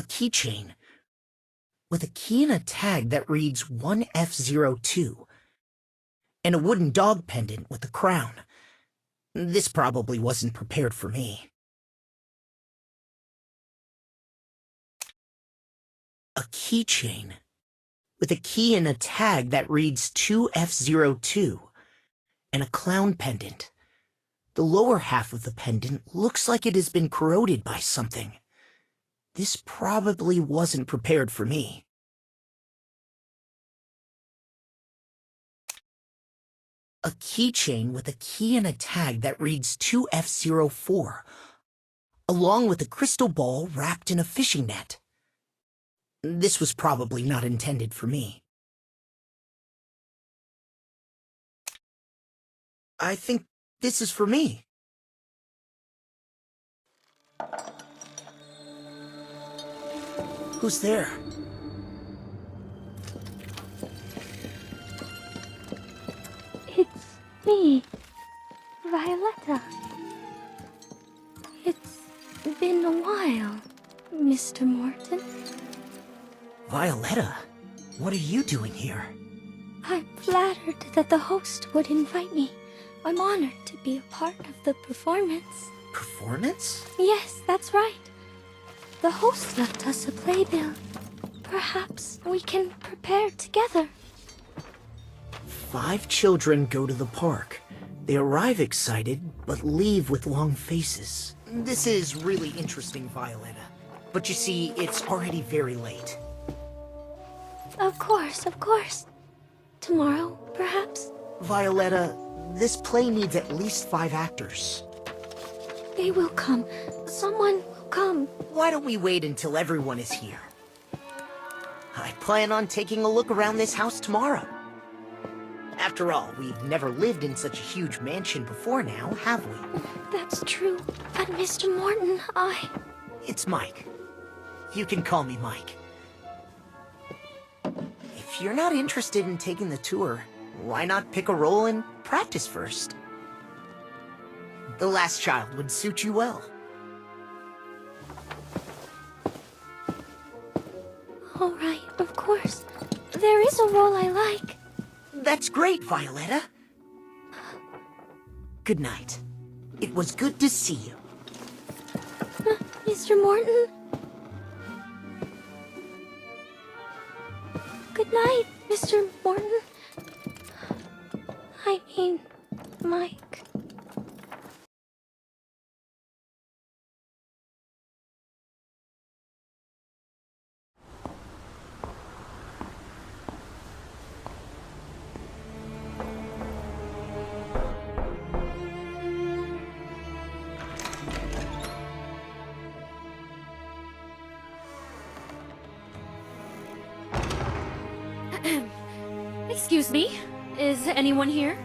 keychain with a key and a tag that reads 1F02 and a wooden dog pendant with a crown. This probably wasn't prepared for me. A keychain with a key and a tag that reads 2F02 and a clown pendant. The lower half of the pendant looks like it has been corroded by something. This probably wasn't prepared for me. A keychain with a key and a tag that reads 2F04, along with a crystal ball wrapped in a fishing net. This was probably not intended for me. I think this is for me. Who's there? It's me, Violeta. It's been a while, Mr. Morton. Violeta, what are you doing here? I'm flattered that the host would invite me. I'm honored to be a part of the performance. Performance? Yes, that's right. The host left us a playbill. Perhaps we can prepare together. 5 children go to the park. They arrive excited, but leave with long faces. This is really interesting, Violeta. But you see, it's already very late. Of course, of course. Tomorrow, perhaps? Violeta, this play needs at least 5 actors. They will come. Someone will come. Why don't we wait until everyone is here? I plan on taking a look around this house tomorrow. After all, we've never lived in such a huge mansion before now, have we? That's true. But Mr. Morton, It's Mike. You can call me Mike. If you're not interested in taking the tour, why not pick a role and practice first? The Last Child would suit you well. All right, of course. There is a role I like. That's great, Violeta. Good night. It was good to see you. Mr. Morton? Good night, Mr. Morton. I mean, Mike. Excuse me, is anyone here?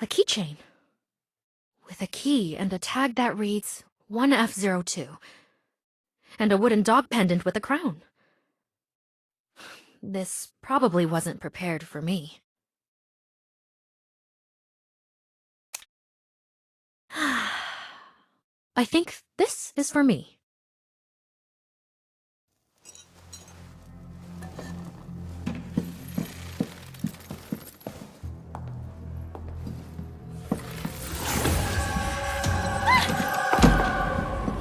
A keychain with a key and a tag that reads 1F02. And a wooden dog pendant with a crown. This probably wasn't prepared for me. I think this is for me.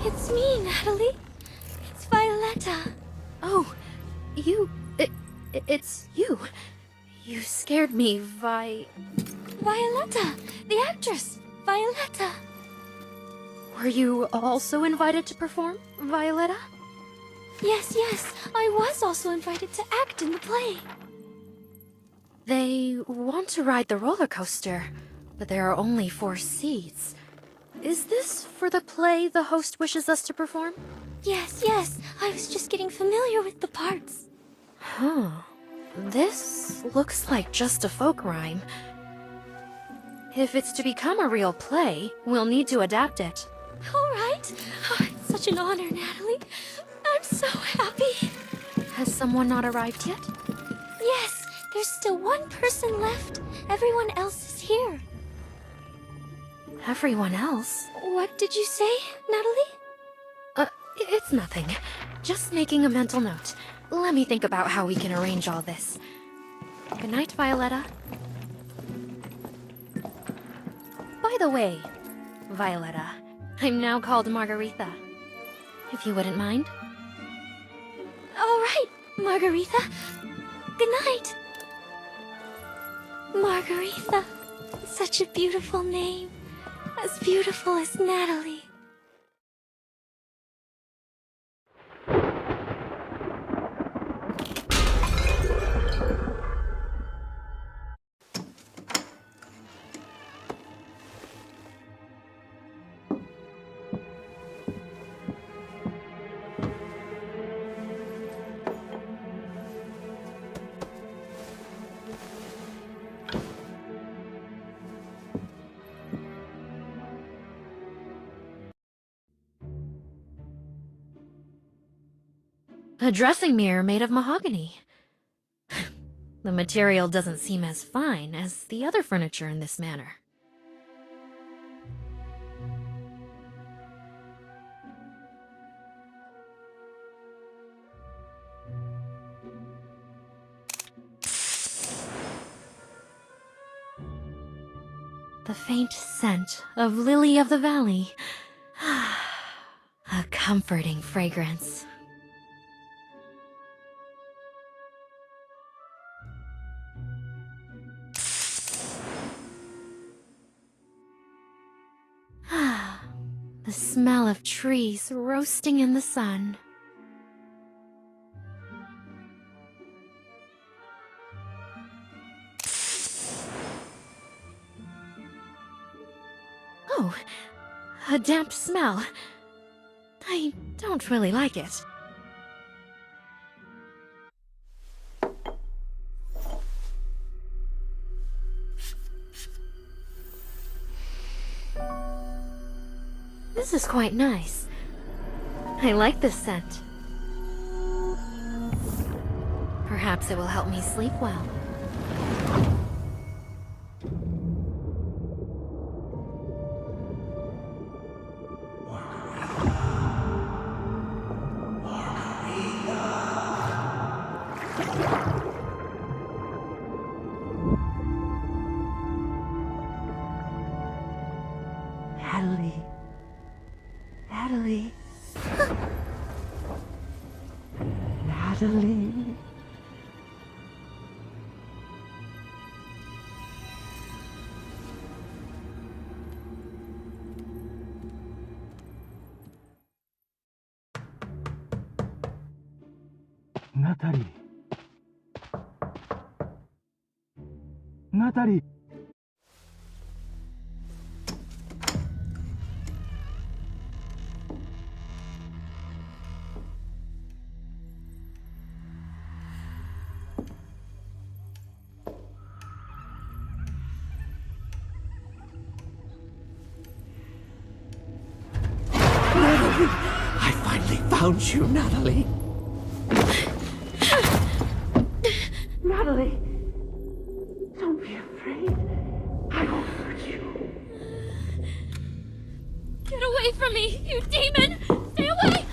It's me, Natalie. It's Violeta. Oh, it's you. You scared me, Violeta, the actress. Violeta. Were you also invited to perform, Violeta? Yes, I was also invited to act in the play. They want to ride the roller coaster, but there are only 4 seats. Is this for the play the host wishes us to perform? Yes, I was just getting familiar with the parts. Huh. This looks like just a folk rhyme. If it's to become a real play, we'll need to adapt it. All right. Oh, it's such an honor, Natalie. I'm so happy. Has someone not arrived yet? Yes, there's still one person left. Everyone else is here. Everyone else? What did you say, Natalie? It's nothing. Just making a mental note. Let me think about how we can arrange all this. Good night, Violeta. By the way, Violeta, I'm now called Margarita. If you wouldn't mind. All right, Margarita. Good night. Margarita. Such a beautiful name. As beautiful as Natalie. A dressing mirror made of mahogany. The material doesn't seem as fine as the other furniture in this manor. The faint scent of lily of the valley. A comforting fragrance. The smell of trees roasting in the sun. Oh, a damp smell. I don't really like it. This is quite nice. I like this scent. Perhaps it will help me sleep well. Natalie. Natalie. Natalie. Natalie. Natalie. I finally found you, Natalie. Natalie, don't be afraid. I won't hurt you. Get away from me, you demon! Stay away!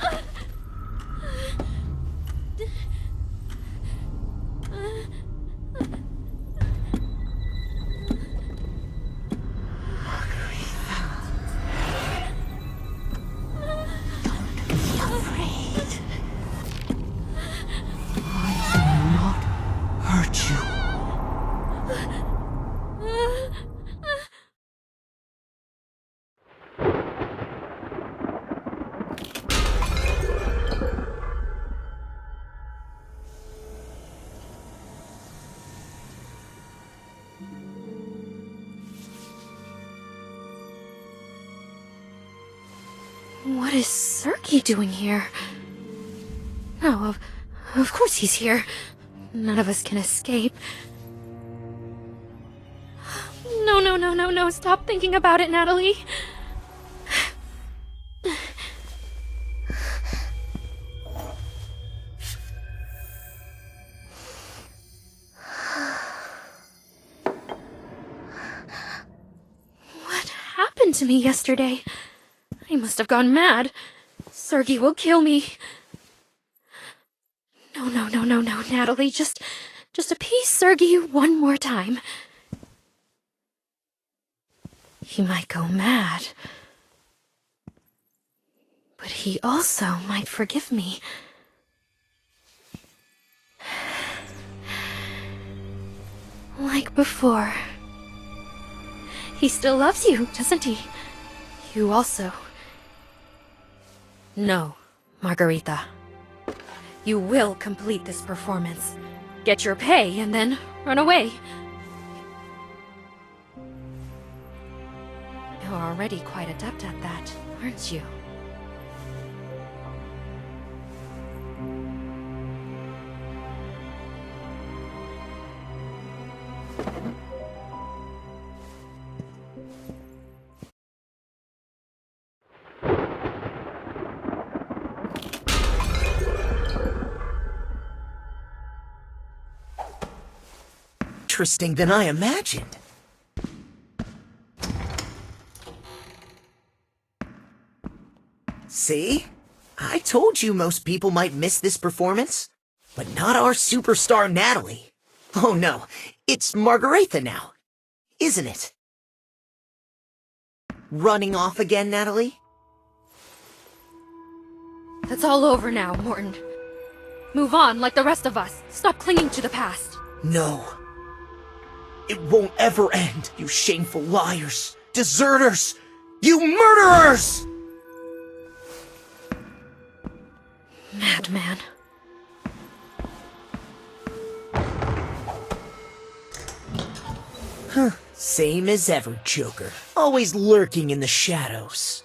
Hurt you. What is Sergei doing here? No, of course he's here. None of us can escape. No, stop thinking about it, Natalie. What happened to me yesterday? I must have gone mad. Sergei will kill me. No, Natalie. Just appease Sergei one more time. He might go mad. But he also might forgive me. Like before. He still loves you, doesn't he? You also. No, Margarita. You will complete this performance. Get your pay and then run away. You're already quite adept at that, aren't you? Interesting than I imagined. See? I told you most people might miss this performance. But not our superstar Natalie. Oh no, it's Margarita now, isn't it? Running off again, Natalie? That's all over now, Morton. Move on like the rest of us. Stop clinging to the past. No. It won't ever end, you shameful liars, deserters, you murderers! Madman. Same as ever, Joker. Always lurking in the shadows.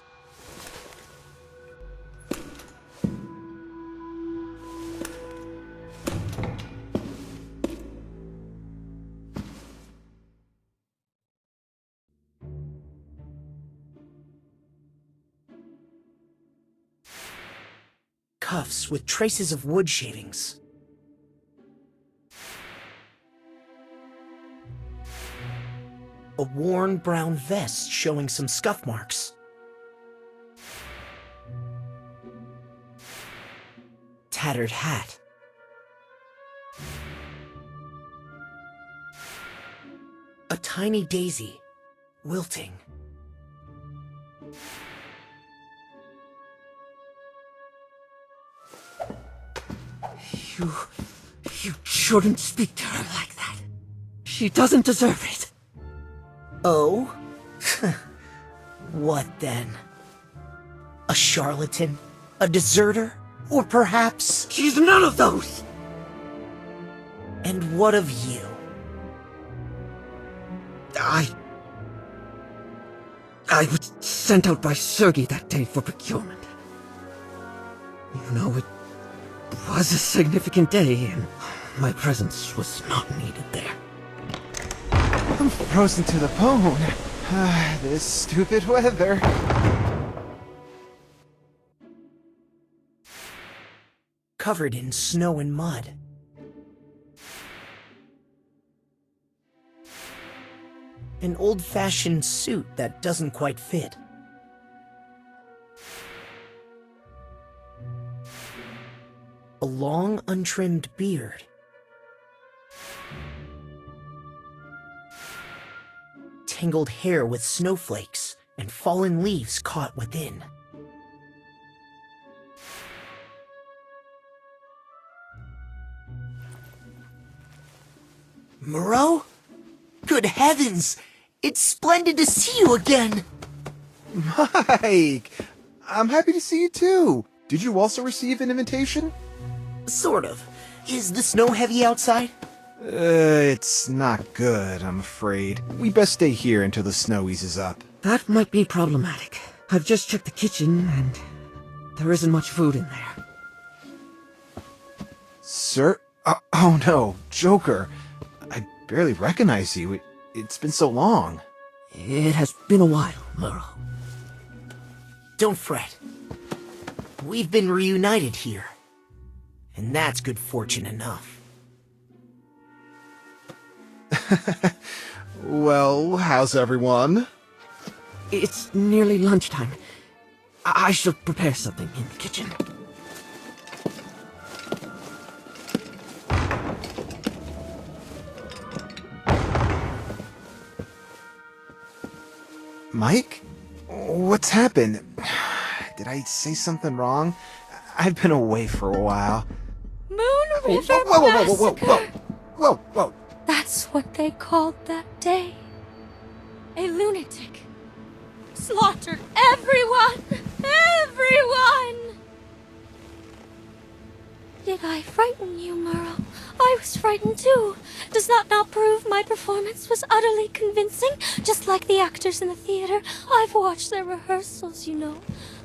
Cuffs with traces of wood shavings. A worn brown vest showing some scuff marks. Tattered hat. A tiny daisy, wilting. You shouldn't speak to her like that. She doesn't deserve it. Oh? What then? A charlatan? A deserter? Or perhaps... She's none of those! And what of you? I was sent out by Sergei that day for procurement. You know, it was a significant day, and my presence was not needed there. I'm frozen to the bone. This stupid weather. Covered in snow and mud. An old-fashioned suit that doesn't quite fit. A long, untrimmed beard. Tangled hair with snowflakes and fallen leaves caught within. Moreau? Good heavens! It's splendid to see you again! Mike! I'm happy to see you too! Did you also receive an invitation? Sort of. Is the snow heavy outside? It's not good, I'm afraid. We best stay here until the snow eases up. That might be problematic. I've just checked the kitchen, and there isn't much food in there. Sir? Oh no, Joker. I barely recognize you. It's been so long. It has been a while, Merle. Don't fret. we've been reunited here. And that's good fortune enough. Well, how's everyone? It's nearly lunchtime. I shall prepare something in the kitchen. Mike? What's happened? Did I say something wrong? I've been away for a while. Moon River Whoa. Massacre! Whoa. That's what they called that day. A lunatic slaughtered everyone! Everyone! Did I frighten you, Merle? I was frightened too. Does that not prove my performance was utterly convincing? Just like the actors in the theater. I've watched their rehearsals, you know.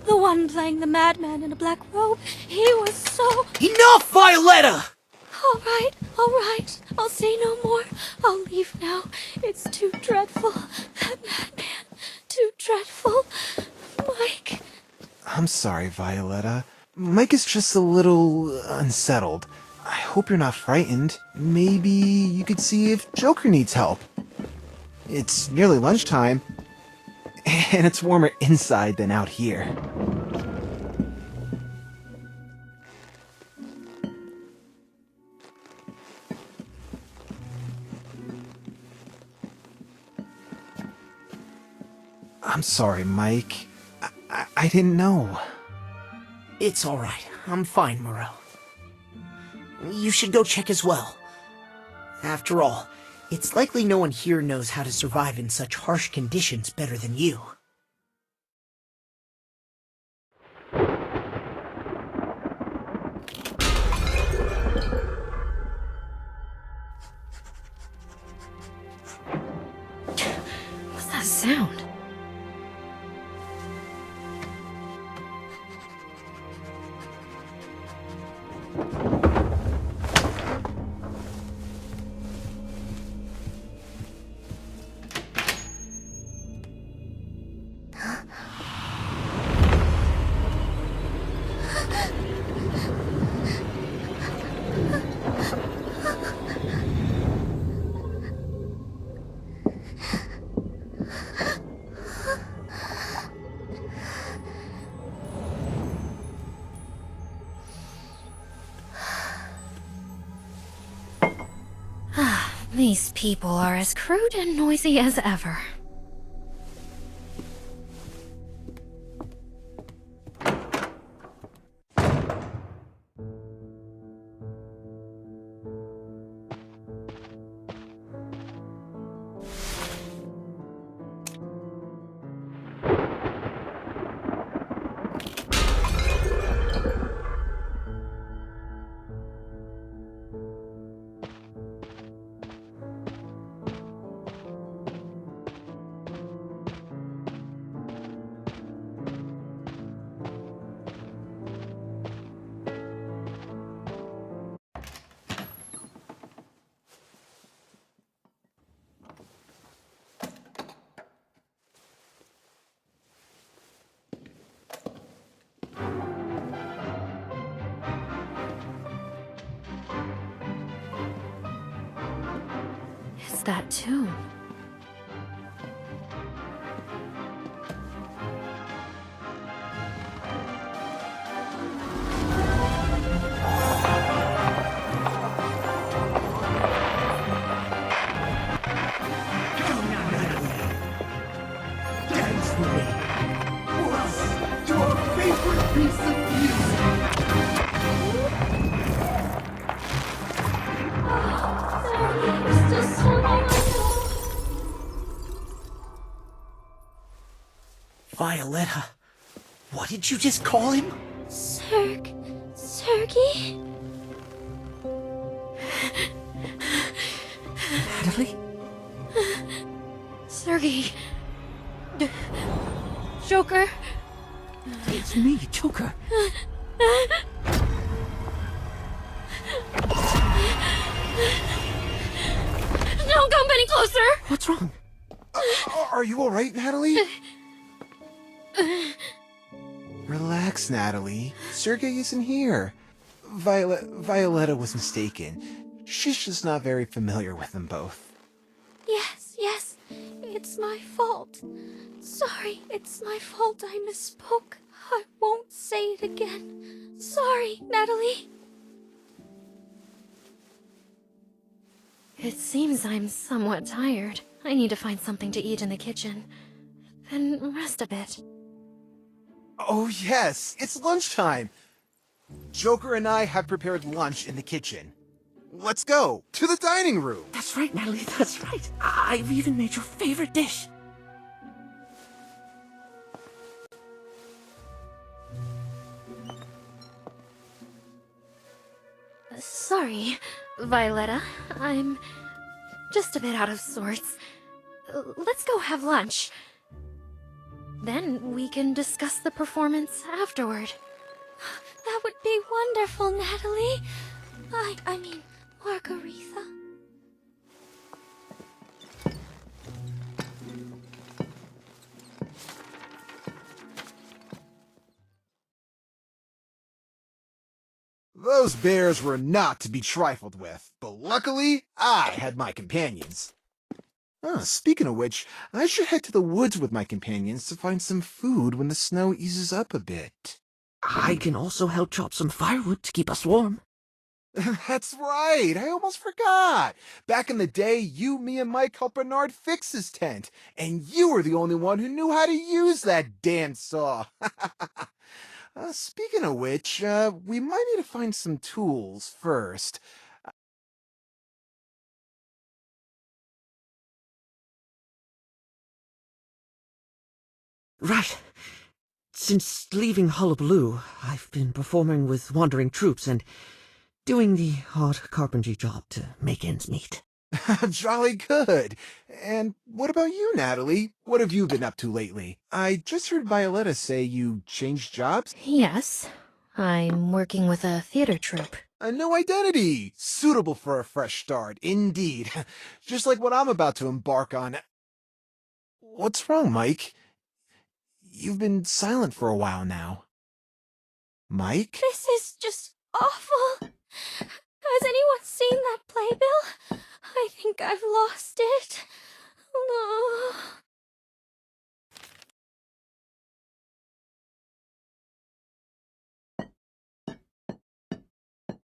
The one playing the madman in a black robe, he was so... Enough, Violeta! All right. I'll say no more. I'll leave now. It's too dreadful. That madman. Too dreadful. Mike. I'm sorry, Violeta. Mike is just a little unsettled. I hope you're not frightened. Maybe you could see if Joker needs help. It's nearly lunchtime, and it's warmer inside than out here. I'm sorry, Mike. I didn't know. It's alright. I'm fine, Morel. You should go check as well. After all, it's likely no one here knows how to survive in such harsh conditions better than you. What's that sound? These people are as crude and noisy as ever. It's that tune. Dance with me. Or else to our favorite piece of music. Violeta, what did you just call him? Sergey? Natalie? Sergey. Joker. It's me, Joker. Don't come any closer! What's wrong? Are you alright, Natalie? Relax, Relax, Natalie. Sergei isn't here. Violeta was mistaken. She's just not very familiar with them both. Yes, yes, it's my fault. Sorry, it's my fault I misspoke. I won't say it again. Sorry, Natalie. It seems I'm somewhat tired. I need to find something to eat in the kitchen. Then rest a bit. Oh yes, it's lunchtime. Joker and I have prepared lunch in the kitchen. Let's go to the dining room. That's right, Natalie, that's right. I've even made your favorite dish. Sorry, Violeta. I'm just a bit out of sorts. Let's go have lunch. Then we can discuss the performance afterward. That would be wonderful, Natalie. I mean, Margaretha. Those bears were not to be trifled with, but luckily, I had my companions. Speaking of which, I should head to the woods with my companions to find some food when the snow eases up a bit. I can also help chop some firewood to keep us warm. That's right, I almost forgot. Back in the day, you, me, and Mike helped Bernard fix his tent, and you were the only one who knew how to use that damn saw. Speaking of which, we might need to find some tools first. Right. Since leaving Hullabaloo, I've been performing with wandering troops and doing the odd carpentry job to make ends meet. Jolly good. And what about you, Natalie? What have you been up to lately? I just heard Violeta say you changed jobs. Yes, I'm working with a theater troupe. A new identity! Suitable for a fresh start, indeed. Just like what I'm about to embark on. What's wrong, Mike? You've been silent for a while now. Mike? This is just awful. Has anyone seen that playbill? I think I've lost it. Oh.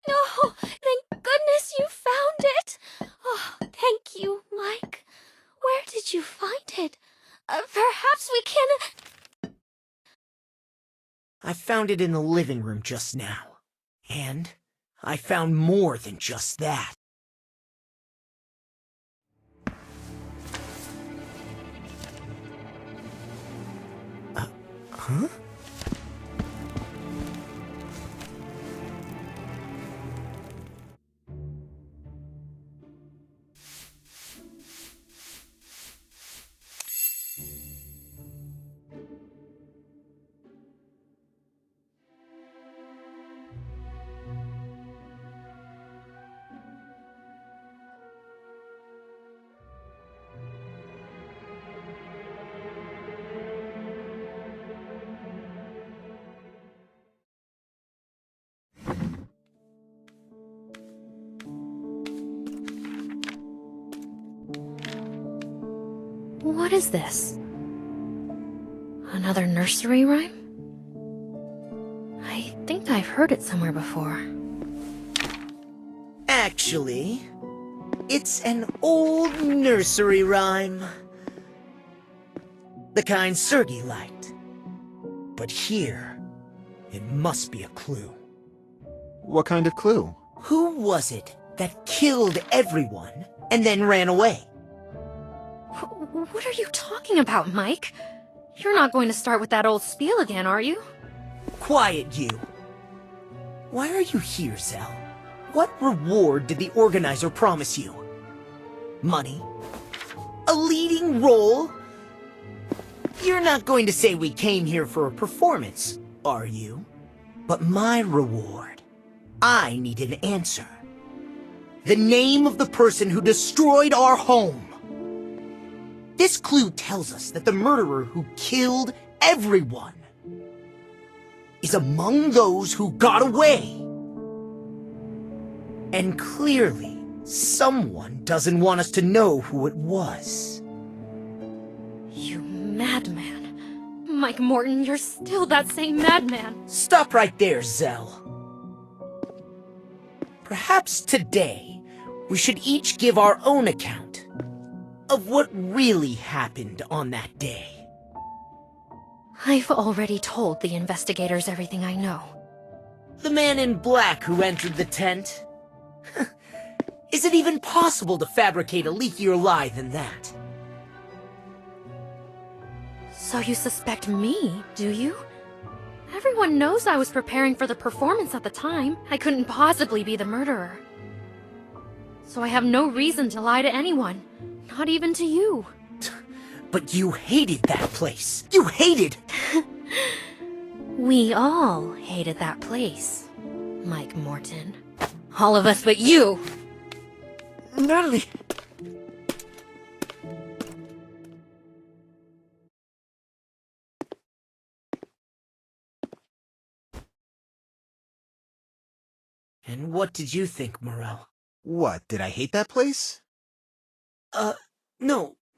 No, thank goodness you found it. Oh, thank you, Mike. Where did you find it? Perhaps we can... I found it in the living room just now. And I found more than just that. Huh? What is this? Another nursery rhyme? I think I've heard it somewhere before. Actually, it's an old nursery rhyme. The kind Sergei liked. But here, it must be a clue. What kind of clue? Who was it that killed everyone and then ran away? What are you talking about, Mike? You're not going to start with that old spiel again, are you? Quiet, you. Why are you here, Zell? What reward did the organizer promise you? Money? A leading role? You're not going to say we came here for a performance, are you? But my reward, I need an answer. The name of the person who destroyed our home. This clue tells us that the murderer who killed everyone is among those who got away. And clearly, someone doesn't want us to know who it was. You madman. Mike Morton, you're still that same madman. Stop right there, Zell. Perhaps today, we should each give our own account of what really happened on that day. I've already told the investigators everything I know. The man in black who entered the tent? Is it even possible to fabricate a leakier lie than that? So you suspect me, do you? Everyone knows I was preparing for the performance at the time. I couldn't possibly be the murderer. So I have no reason to lie to anyone, not even to you. But you hated that place. You hated... We all hated that place, Mike Morton. All of us but you! Natalie! And what did you think, Morel? What, did I hate that place?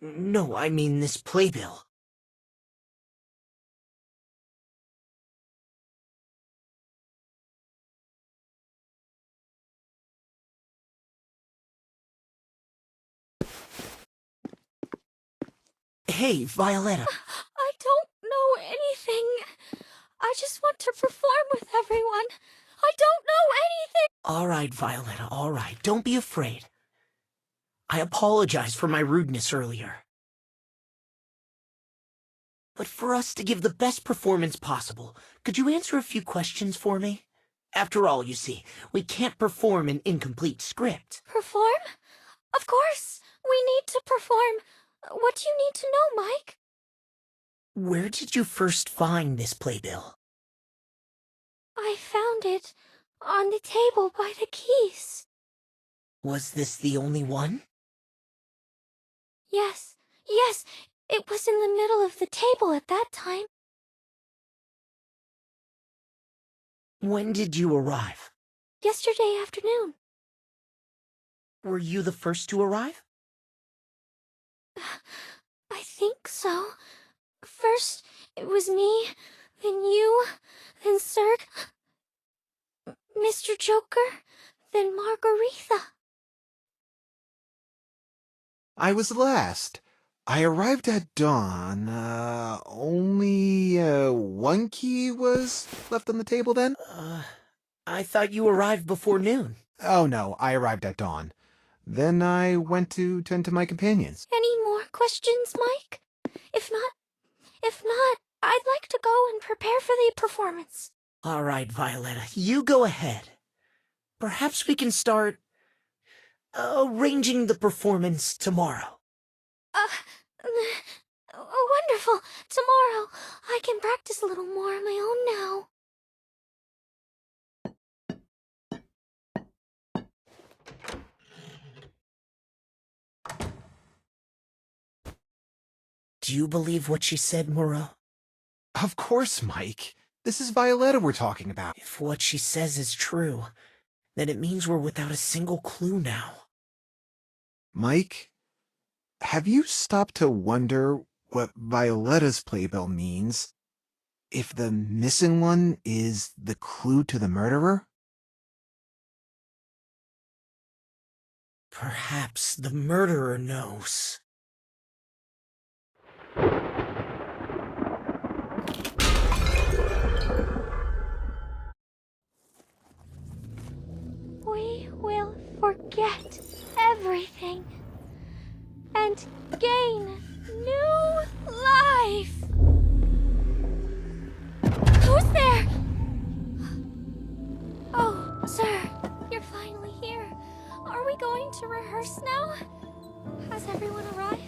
No, I mean this playbill. Hey, Violeta. I don't know anything. I just want to perform with everyone. I don't know anything. All right, Violeta, all right. Don't be afraid. I apologize for my rudeness earlier. But for us to give the best performance possible, could you answer a few questions for me? After all, you see, we can't perform an incomplete script. Perform? Of course. We need to perform. What do you need to know, Mike? Where did you first find this playbill? I found it on the table by the keys. Was this the only one? Yes, it was in the middle of the table at that time. When did you arrive? Yesterday afternoon. Were you the first to arrive? I think so. First, it was me, then you, then Serg, Mr. Joker, then Margarita. I was last. I arrived at dawn. Only one key was left on the table then? I thought you arrived before noon. Oh no, I arrived at dawn. Then I went to tend to my companions. Any more questions, Mike? If not, I'd like to go and prepare for the performance. All right, Violeta, you go ahead. Perhaps we can start arranging the performance tomorrow. Wonderful. Tomorrow, I can practice a little more on my own now. Do you believe what she said, Moreau? Of course, Mike. This is Violeta we're talking about. If what she says is true, then it means we're without a single clue now. Mike, have you stopped to wonder what Violeta's playbill means? If the missing one is the clue to the murderer? Perhaps the murderer knows. We will forget everything and gain new life. Who's there? Oh, sir, you're finally here. Are we going to rehearse now? Has everyone arrived?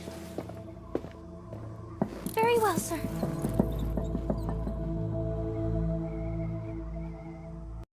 Very well, sir.